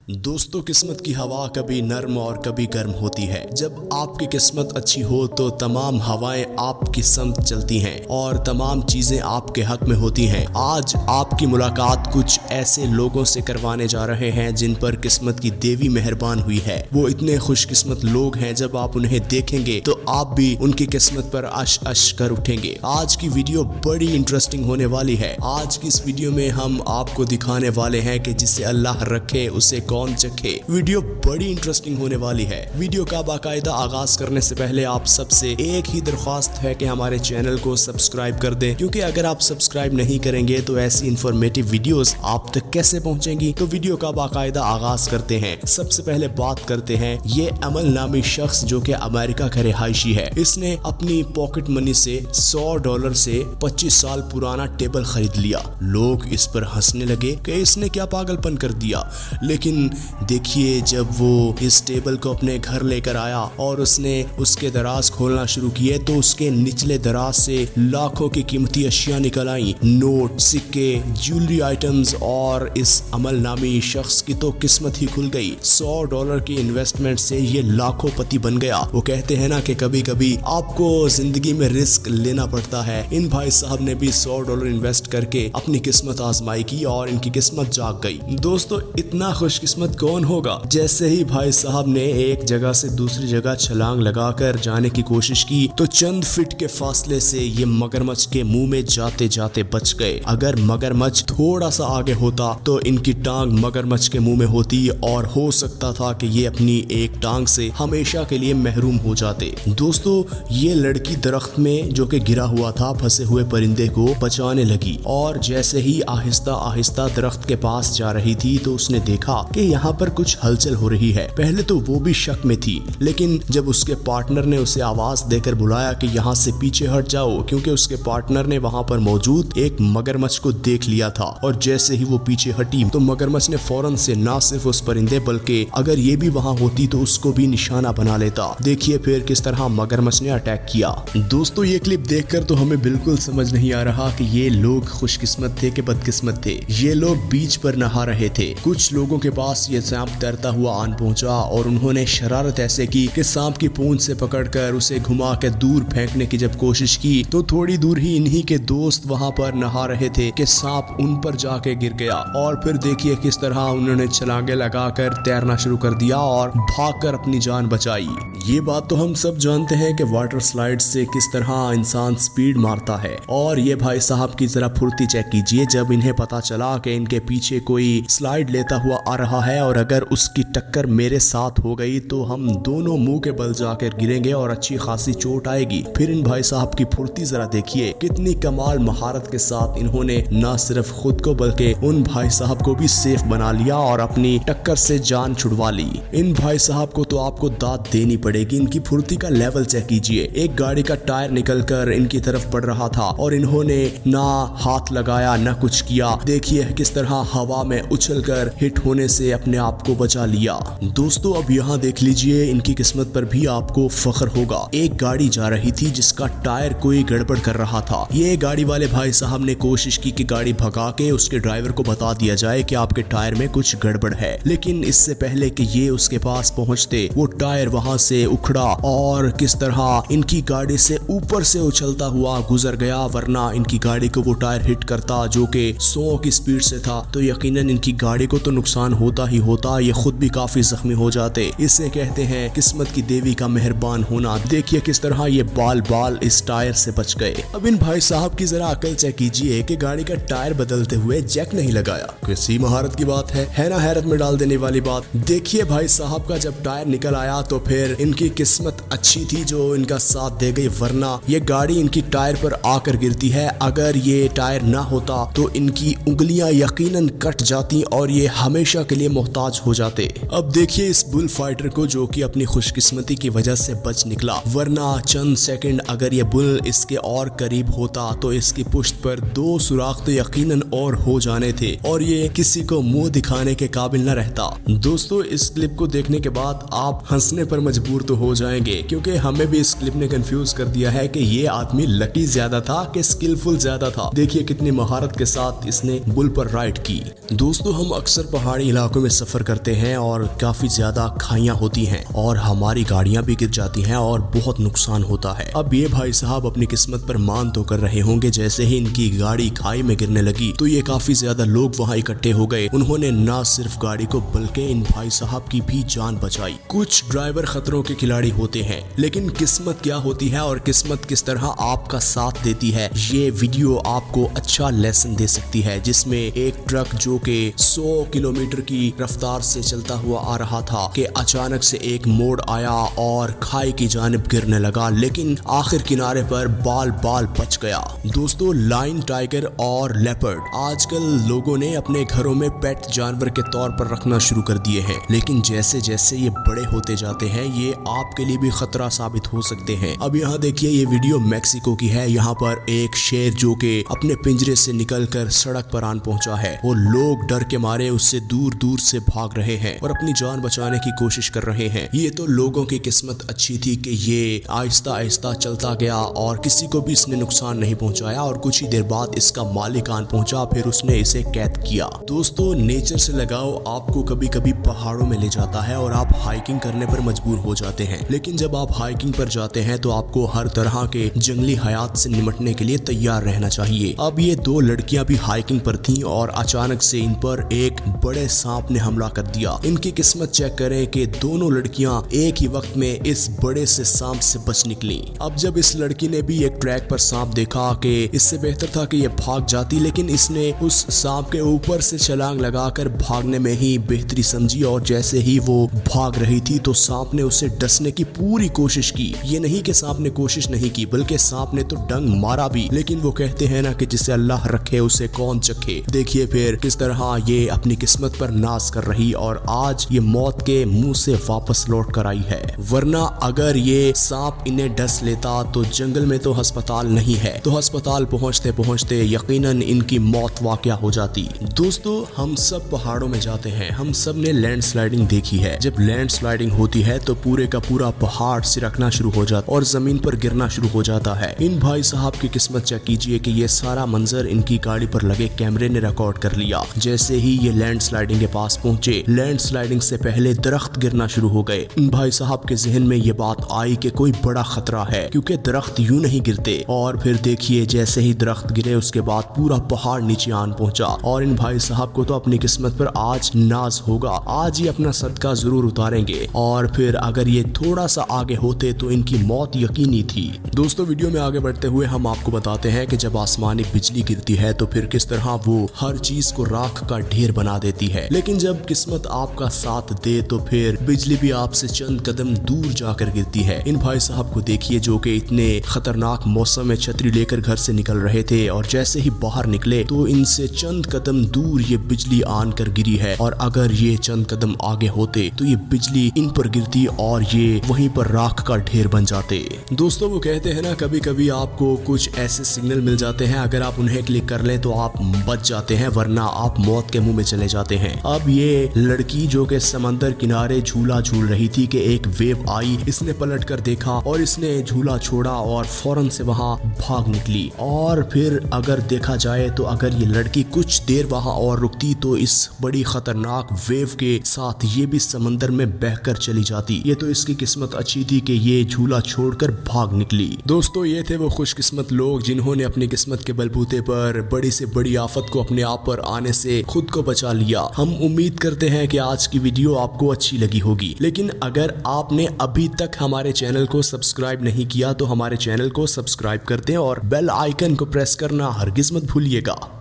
दोस्तों, किस्मत की हवा कभी नर्म और कभी गर्म होती है। जब आपकी किस्मत अच्छी हो तो तमाम हवाएं आपकी संग चलती हैं और तमाम चीजें आपके हक में होती हैं। आज आपकी मुलाकात कुछ ऐसे लोगों से करवाने जा रहे हैं जिन पर किस्मत की देवी मेहरबान हुई है। वो इतने खुशकिस्मत लोग हैं, जब आप उन्हें देखेंगे तो आप भी उनकी किस्मत पर अश अश कर उठेंगे। आज की वीडियो बड़ी इंटरेस्टिंग होने वाली है। आज की इस वीडियो में हम आपको दिखाने वाले हैं कि जिसे अल्लाह रखे उसे कौन चखे। वीडियो बड़ी इंटरेस्टिंग होने वाली है। वीडियो का बाकायदा आगाज करने से पहले आप सबसे एक ही दरख्वास्त है कि हमारे चैनल को सब्सक्राइब कर दें, क्योंकि अगर आप सब्सक्राइब नहीं करेंगे तो ऐसी इंफॉर्मेटिव वीडियोस आप तक कैसे पहुंचेंगी। तो वीडियो का बाकायदा आगाज करते हैं। सबसे पहले बात करते हैं ये अमल नामी शख्स जो कि अमेरिका का रिहायशी है। इसने अपनी पॉकेट मनी से $100 से 25 साल पुराना टेबल खरीद लिया। लोग इस पर हंसने लगे कि इसने क्या पागलपन कर दिया, लेकिन देखिए जब वो इस टेबल को अपने घर लेकर आया और उसने उसके दराज खोलना शुरू किए तो उसके निचले दराज से लाखों की कीमती अशिया निकल आई। नोट, सिक्के, ज्वेलरी आइटम्स। और इस अमल नामी शख्स की तो किस्मत ही खुल गई। $100 की इन्वेस्टमेंट से ये लाखों पति बन गया। वो कहते हैं ना कि कभी कभी आपको जिंदगी में रिस्क लेना पड़ता है। इन भाई साहब ने भी $100 इन्वेस्ट करके अपनी किस्मत आजमाई की और इनकी किस्मत जाग गई। दोस्तों, इतना खुशकिस्मत कौन होगा। जैसे ही भाई साहब ने एक जगह से दूसरी जगह छलांग लगाकर जाने की कोशिश की तो चंद फीट के फासले से ये मगरमच्छ के मुंह में जाते जाते बच गए। अगर मगरमच्छ थोड़ा सा आगे होता तो इनकी टांग मगरमच्छ के मुंह में होती और हो सकता था कि ये अपनी एक टांग से हमेशा के लिए महरूम हो जाते। दोस्तों, ये लड़की दरख्त में जो कि गिरा हुआ था फंसे हुए परिंदे को बचाने लगी और जैसे ही आहिस्ता आहिस्ता दरख्त के पास जा रही थी तो उसने देखा कि यहाँ पर कुछ हलचल हो रही है। पहले तो वो भी शक में थी, लेकिन जब उसके पार्टनर ने उसे आवाज देकर बुलाया कि यहाँ से पीछे हट जाओ, क्योंकि उसके पार्टनर ने वहाँ पर मौजूद एक मगरमच्छ को देख लिया था और जैसे ही वो पीछे हटी तो मगरमच्छ ने फौरन से ना सिर्फ उस परिंदे बल्कि अगर ये भी वहाँ होती तो उसको भी निशाना बना लेता। देखिए फिर किस तरह मगरमच्छ ने अटैक किया। दोस्तों, ये क्लिप देखकर तो हमें बिल्कुल समझ नहीं आ रहा कि ये लोग खुशकिस्मत थे कि बदकिस्मत थे। ये लोग बीच पर नहा रहे थे। कुछ लोगों के पास ये सांप तैरता हुआ आन पहुंचा और उन्होंने शरारत ऐसे की कि सांप की पूंछ से पकड़कर उसे घुमा के दूर फेंकने की जब कोशिश की तो थोड़ी दूर ही इन्हीं के दोस्त वहां पर नहा रहे थे कि सांप उन पर जाके गिर गया। और फिर देखिए किस तरह उन्होंने छलांगे लगाकर तैरना शुरू कर दिया और भागकर अपनी जान बचाई। ये बात तो हम सब जानते हैं कि वाटर स्लाइड से किस तरह इंसान स्पीड मारता है। और ये भाई साहब की जरा फुर्ती चेक कीजिए जब इन्हें पता चला कि इनके पीछे कोई स्लाइड लेता हुआ आ रहा है और अगर उसकी टक्कर मेरे साथ हो गई तो हम दोनों मुंह के बल जाकर गिरेंगे और अच्छी खासी चोट आएगी। फिर इन भाई साहब की फुर्ती जरा देखिए, कितनी कमाल महारत के साथ इन्होंने न सिर्फ खुद को बल्कि उन भाई साहब को भी सेफ बना लिया और अपनी टक्कर से जान छुड़वा ली। इन भाई साहब को तो आपको दाद देनी पड़ेगी। इनकी फुर्ती का लेवल चेक कीजिए। एक गाड़ी का टायर निकलकर इनकी तरफ पड़ रहा था और इन्होंने ना हाथ लगाया ना कुछ किया। देखिए किस तरह हवा में उछलकर हिट होने से अपने आप को बचा लिया। दोस्तों, अब यहाँ देख लीजिए, इनकी किस्मत पर भी आपको फख्र होगा। एक गाड़ी जा रही थी जिसका टायर कोई गड़बड़ कर रहा था। ये गाड़ी वाले भाई साहब ने कोशिश की कि गाड़ी भगा के उसके ड्राइवर को बता दिया जाए कि आपके टायर में कुछ गड़बड़ है, लेकिन इससे पहले कि ये उसके पास पहुंचते वो टायर वहां से उखड़ा और किस तरह इनकी गाड़ी से ऊपर से उछलता हुआ गुजर गया। वरना इनकी गाड़ी को वो टायर हिट करता जो कि 100 की स्पीड से था तो यकीनन इनकी गाड़ी को तो नुकसान होता ही होता, ये खुद भी काफी जख्मी हो जाते। इसे कहते हैं किस्मत की देवी का मेहरबान होना। देखिए किस तरह ये बाल बाल इस टायर से बच गए। अब इन भाई साहब की जरा अकल चेक कीजिए कि गाड़ी का टायर बदलते हुए जैक नहीं लगाया। किसी महारत की बात है ना, हैरत में डाल देने वाली बात। देखिए भाई साहब का जब टायर निकल आया तो फिर इनकी किस्मत अच्छी थी जो इनका साथ दे गई, वरना ये गाड़ी इनकी टायर पर आकर गिरती है। अगर ये टायर ना होता तो इनकी उंगलियां यकीनन कट जाती और ये हमेशा के लिए मोहताज हो जाते। अब देखिए इस बुल फाइटर को जो कि अपनी खुशकिस्मती की वजह से बच निकला, वरना चंद सेकंड अगर ये बुल इसके और करीब होता तो इसकी पुश्त पर 2 सुराख तो यकीनन और हो जाने थे और ये किसी को मुंह दिखाने के काबिल न रहता। दोस्तों, इस क्लिप को देखने के बाद आप हंसने पर मजबूर तो हो जाएंगे, क्योंकि हमें भी इस क्लिप ने कंफ्यूज कर दिया है कि ये आदमी लकी ज्यादा था कि स्किलफुल ज्यादा था। देखिए कितनी महारत के साथ इसने बुल पर राइड की। दोस्तों, हम अक्सर पहाड़ी इलाकों इलाकों में सफर करते हैं और काफी ज्यादा खाइयां होती हैं और हमारी गाड़ियां भी गिर जाती हैं और बहुत नुकसान होता है। अब ये भाई साहब अपनी किस्मत पर मान तो कर रहे होंगे, जैसे ही इनकी गाड़ी खाई में गिरने लगी तो ये काफी ज्यादा लोग वहाँ इकट्ठे हो गए। उन्होंने न सिर्फ गाड़ी को बल्कि इन भाई साहब की भी जान बचाई। कुछ ड्राइवर खतरों के खिलाड़ी होते हैं, लेकिन किस्मत क्या होती है और किस्मत किस तरह आपका साथ देती है, ये वीडियो आपको अच्छा लेसन दे सकती है। जिसमें एक ट्रक जो के 100 किलोमीटर की रफ्तार से चलता हुआ आ रहा था कि अचानक से एक मोड़ आया और खाई की जानिब गिरने लगा, लेकिन आखिर किनारे पर बाल बाल बच गया। दोस्तों, लायन, टाइगर और लेपर्ड आजकल लोगों ने अपने घरों में पेट जानवर के तौर पर रखना शुरू कर दिए हैं, लेकिन जैसे जैसे ये बड़े होते जाते हैं ये आपके लिए भी खतरा साबित हो सकते हैं। अब यहाँ देखिए, ये वीडियो मैक्सिको की है। यहाँ पर एक शेर जो के अपने पिंजरे से निकलकर सड़क पर आन पहुंचा है। वो लोग डर के मारे उससे दूर दूर से भाग रहे हैं और अपनी जान बचाने की कोशिश कर रहे हैं। ये तो लोगों की किस्मत अच्छी थी कि ये आहिस्ता आहिस्ता चलता गया और किसी को भी इसने नुकसान नहीं पहुंचाया और कुछ ही देर बाद इसका मालिक आन पहुंचा, फिर उसने इसे कैद किया। दोस्तों, नेचर से लगाव आपको कभी कभी पहाड़ों में ले जाता है और आप हाइकिंग करने पर मजबूर हो जाते हैं, लेकिन जब आप हाइकिंग पर जाते हैं तो आपको हर तरह के जंगली हयात से निपटने के लिए तैयार रहना चाहिए। अब ये दो लड़कियां भी हाइकिंग पर थीं और अचानक से इन पर एक बड़े सांप ने हमला कर दिया। इनकी किस्मत चेक करें कि दोनों लड़कियां एक ही वक्त में इस बड़े से सांप से बच निकली। अब जब इस लड़की ने भी एक ट्रैक पर सांप देखा कि इससे बेहतर था कि ये भाग जाती, लेकिन इसने उस सांप के ऊपर से छलांग लगाकर भागने में ही बेहतरी समझी और जैसे ही वो भाग रही थी तो सांप ने उसे डसने की पूरी कोशिश की। ये नहीं कि सांप ने कोशिश नहीं की, बल्कि सांप ने तो डंग मारा भी, लेकिन वो कहते हैं ना कि जिसे अल्लाह रखे उसे कौन चखे। देखिए फिर किस तरह ये अपनी किस्मत पर नाज कर रही और आज ये मौत के मुंह से वापस लौट कर आई है। वरना अगर ये सांप इन्हें डस लेता तो जंगल में तो अस्पताल नहीं है, तो अस्पताल पहुंचते पहुंचते यकीनन इनकी मौत वाकया हो जाती। दोस्तों, हम सब पहाड़ों में जाते हैं, हम सब ने लैंडस्लाइडिंग देखी है। जब लैंडस्लाइडिंग होती है तो पूरे का पूरा पहाड़ सिरकना शुरू हो जाता और जमीन पर गिरना शुरू हो जाता है। इन भाई साहब की किस्मत चेक कीजिए कि ये सारा मंजर इनकी गाड़ी पर लगे कैमरे ने रिकॉर्ड कर लिया। जैसे ही ये लैंडस्लाइडिंग के पास पहुंचे, लैंडस्लाइडिंग से पहले दरख्त गिरना शुरू हो गए। इन भाई साहब के जहन में ये बात आई कि कोई बड़ा खतरा है, क्योंकि दरख्त यूं नहीं गिरते। और फिर देखिए, जैसे ही दरख्त गिरे उसके बाद पूरा पहाड़ नीचे आन पहुंचा और इन भाई साहब को तो अपनी किस्मत पर आज नाज होगा। आज ये अपना सदका जरूर उतारेंगे और फिर अगर ये थोड़ा सा आगे होते तो इनकी मौत यकीनी थी। दोस्तों, वीडियो में आगे बढ़ते हुए हम आपको बताते हैं कि जब आसमानी बिजली गिरती है तो फिर किस तरह वो हर चीज को राख का ढेर बना देती है, लेकिन जब किस्मत आपका साथ दे तो फिर बिजली भी आपसे चंद कदम दूर जाकर गिरती है। इन भाई साहब को देखिए जो कि इतने खतरनाक मौसम में छतरी लेकर घर से निकल रहे थे और जैसे ही बाहर निकले तो इनसे चंद कदम दूर ये बिजली आन कर गिरी है और अगर ये चंद कदम आगे होते तो ये बिजली इन पर गिरती और ये वहीं पर राख का ढेर बन जाते। दोस्तों, वो कहते हैं ना, कभी कभी आपको कुछ ऐसे सिग्नल मिल जाते हैं, अगर आप उन्हें क्लिक कर लें तो आप बच जाते हैं, वरना आप मौत के मुंह में चले जाते हैं। अब ये लड़की जो कि समंदर किनारे झूला झूल रही थी कि एक वेव आई, इसने पलट कर देखा और इसने झूला छोड़ा और फौरन से वहां भाग निकली। और फिर अगर देखा जाए तो अगर ये लड़की कुछ देर वहां और रुकती तो इस बड़ी खतरनाक वेव के साथ ये भी समंदर में बहकर चली जाती। ये तो इसकी किस्मत अच्छी थी कि ये झूला छोड़कर भाग निकली। दोस्तों, ये थे वो खुशकिस्मत लोग जिन्होंने अपनी किस्मत के बलबूते पर बड़ी से बड़ी आफत को अपने आप पर आने से खुद को बचा लिया। हम उम्मीद करते हैं कि आज की वीडियो आपको अच्छी लगी होगी, लेकिन अगर आपने अभी तक हमारे चैनल को सब्सक्राइब नहीं किया तो हमारे चैनल को सब्सक्राइब कर दें और बेल आइकन को प्रेस करना हरगिज मत भूलिएगा।